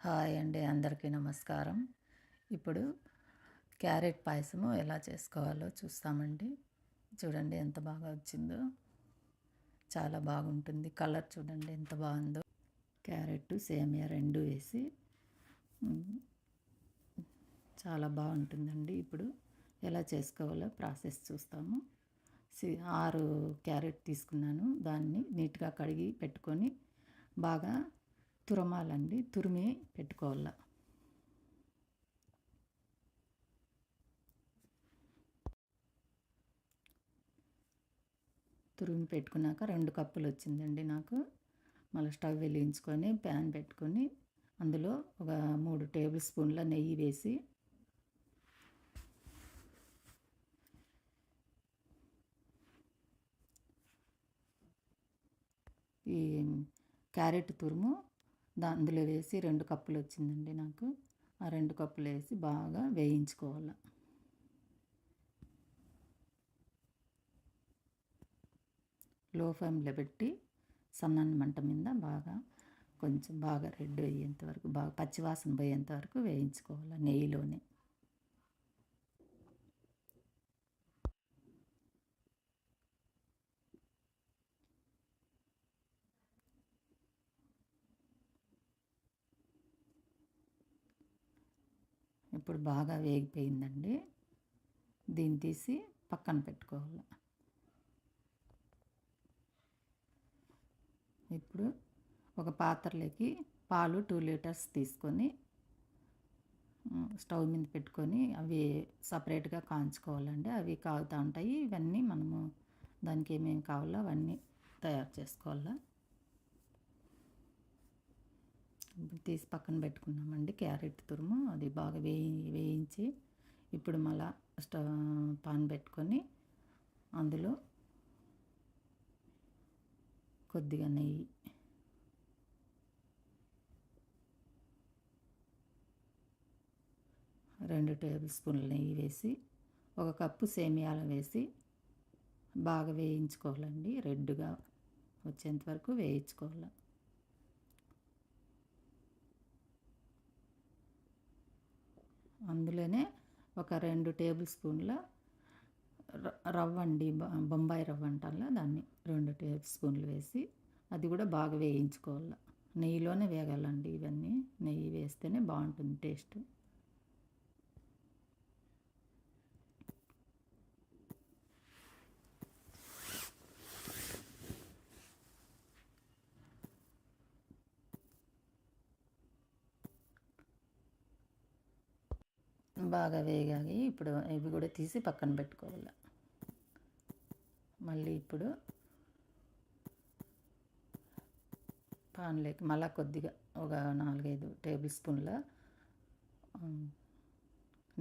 Hi అండి, అందరికీ నమస్కారం. ఇప్పుడు క్యారెట్ పాయసము ఎలా చేసుకోవాలో చూస్తామండి. చూడండి ఎంత బాగా వచ్చిందో, చాలా బాగుంటుంది. కలర్ చూడండి ఎంత బాగుందో. క్యారెట్ సేమియా రెండు వేసి చాలా బాగుంటుందండి. ఇప్పుడు ఎలా చేసుకోవాలో ప్రాసెస్ చూస్తాము. 6 క్యారెట్ తీసుకున్నాను. దాన్ని నీట్గా కడిగి పెట్టుకొని బాగా తురమాలండి, తురిమి పెట్టుకోవాల. తురిమి పెట్టుకున్నాక 2 కప్పులు వచ్చిందండి నాకు. మళ్ళీ స్టవ్ వెలిగించుకొని ప్యాన్ పెట్టుకొని అందులో ఒక 3 టేబుల్ స్పూన్ల నెయ్యి వేసి ఈ క్యారెట్ తురుము అందులో వేసి 2 కప్పులు వచ్చిందండి నాకు. ఆ 2 కప్పులు వేసి బాగా వేయించుకోవాలి. లో ఫ్లేమ్లో పెట్టి సన్నని మంట మీద కొంచెం బాగా రెడ్ అయ్యేంత వరకు, బాగా పచ్చివాసన పోయేంత వరకు వేయించుకోవాలి నెయ్యిలోనే. ఇప్పుడు బాగా వేగిపోయిందండి. దీన్ని తీసి పక్కన పెట్టుకోవాలి. ఇప్పుడు ఒక పాత్రలోకి పాలు 2 లీటర్స్ తీసుకొని స్టవ్ మీద పెట్టుకొని అవి సపరేట్గా కాంచుకోవాలండి. అవి కాగుతూ ఉంటాయి. ఇవన్నీ మనము దానికి ఏమేమి కావాలో అవన్నీ తయారు చేసుకోవాలా. ఇప్పుడు తీసి పక్కన పెట్టుకున్నామండి క్యారెట్ తురుము. అది బాగా వేయించి ఇప్పుడు మళ్ళా పాన్ పెట్టుకొని అందులో కొద్దిగా నెయ్యి, 2 టేబుల్ స్పూన్ల నెయ్యి వేసి 1 కప్పు సేమియాలు వేసి బాగా వేయించుకోవాలండి. రెడ్గా వచ్చేంత వరకు వేయించుకోవాలి. అందులోనే ఒక 2 టేబుల్ స్పూన్ల రవ్వ అండి, బొంబాయి రవ్వ అంటారా దాన్ని 2 టేబుల్ స్పూన్లు వేసి అది కూడా బాగా వేయించుకోవాలి. నెయ్యిలోనే వేగాలండి. ఇవన్నీ నెయ్యి వేస్తేనే బాగుంటుంది టేస్ట్. బాగా వేగాయి. ఇప్పుడు ఇవి కూడా తీసి పక్కన పెట్టుకోవాలి. మళ్ళీ ఇప్పుడు పాన్లోకి మళ్ళీ కొద్దిగా ఒక 4-5 టేబుల్ స్పూన్ల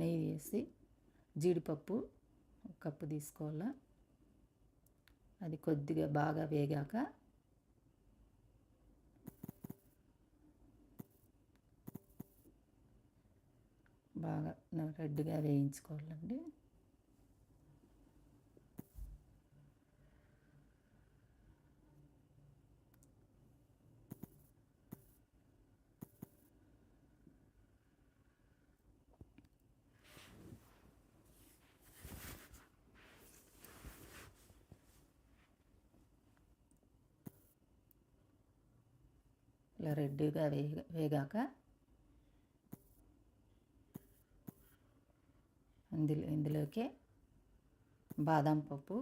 నెయ్యి వేసి జీడిపప్పు 1 కప్పు తీసుకోవాలి. అది కొద్దిగా బాగా వేగాక బాగా రెడ్గా వేయించుకోవాలండి. ఇలా రెడ్గా వేగాక ఇందులోకి బాదం పప్పు,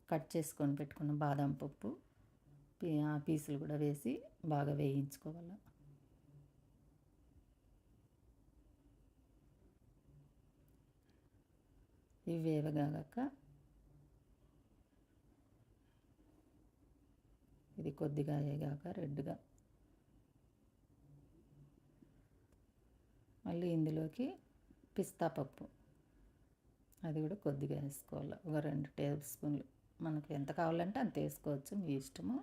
కట్ చేసుకొని పెట్టుకున్న బాదం పప్పు పీసులు కూడా వేసి బాగా వేయించుకోవాలి. ఇవి వేగగాక ఇది కొద్దిగా వేగాక రెడ్గా మళ్ళీ ఇందులోకి పిస్తా పప్పు అది కూడా కొద్దిగా వేసుకోవాలి. ఒక 2 టేబుల్ స్పూన్లు, మనకు ఎంత కావాలంటే అంత వేసుకోవచ్చు, మీ ఇష్టము.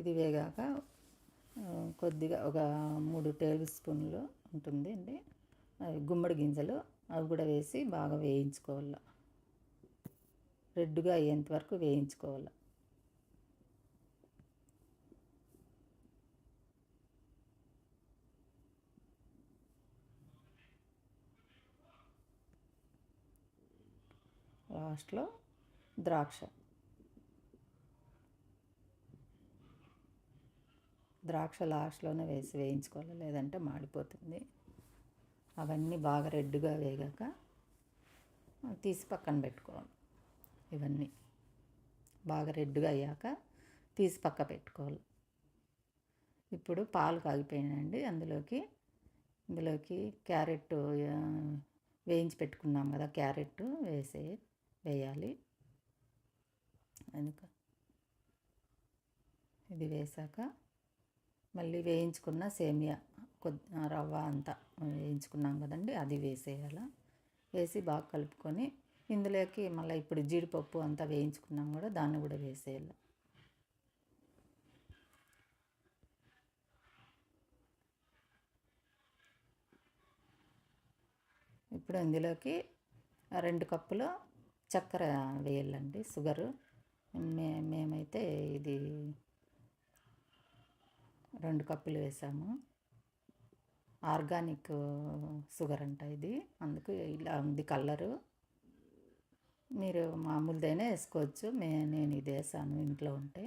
ఇది వేగాక కొద్దిగా ఒక 3 టేబుల్ స్పూన్లు ఉంటుంది అండి. అవి గుమ్మడి గింజలు అవి కూడా వేసి బాగా వేయించుకోవాలి. రెడ్గా అయ్యేంత వరకు వేయించుకోవాలి. లాస్ట్లో ద్రాక్ష లాస్ట్లోనే వేసి వేయించుకోవాలి, లేదంటే మాడిపోతుంది. అవన్నీ బాగా రెడ్గా వేగాక తీసి పక్కన పెట్టుకోవాలి. ఇవన్నీ బాగా రెడ్గా అయ్యాక తీసి పక్క పెట్టుకోవాలి. ఇప్పుడు పాలు కాగిపోయినాయండి. ఇందులోకి క్యారెట్ వేయించి పెట్టుకున్నాం కదా, క్యారెట్ వేయాలి. ఇది వేసాక మళ్ళీ వేయించుకున్న సేమియా రవ్వ అంతా వేయించుకున్నాం కదండి, అది వేసేయాలి. వేసి బాగా కలుపుకొని ఇందులోకి మళ్ళీ ఇప్పుడు జీడిపప్పు అంతా వేయించుకున్నాం కూడా, దాన్ని కూడా వేసేయాలి. ఇప్పుడు ఇందులోకి 2 కప్పుల చక్కెర వేయాలండి, షుగరు. మేమైతే ఇది 2 కప్పులు వేసాము. ఆర్గానిక్ షుగర్ అంట ఇది, అందుకు ఇలా ఉంది కలరు. మీరు మామూలుదైనా వేసుకోవచ్చు. నేను ఇది వేసాను ఇంట్లో ఉంటే.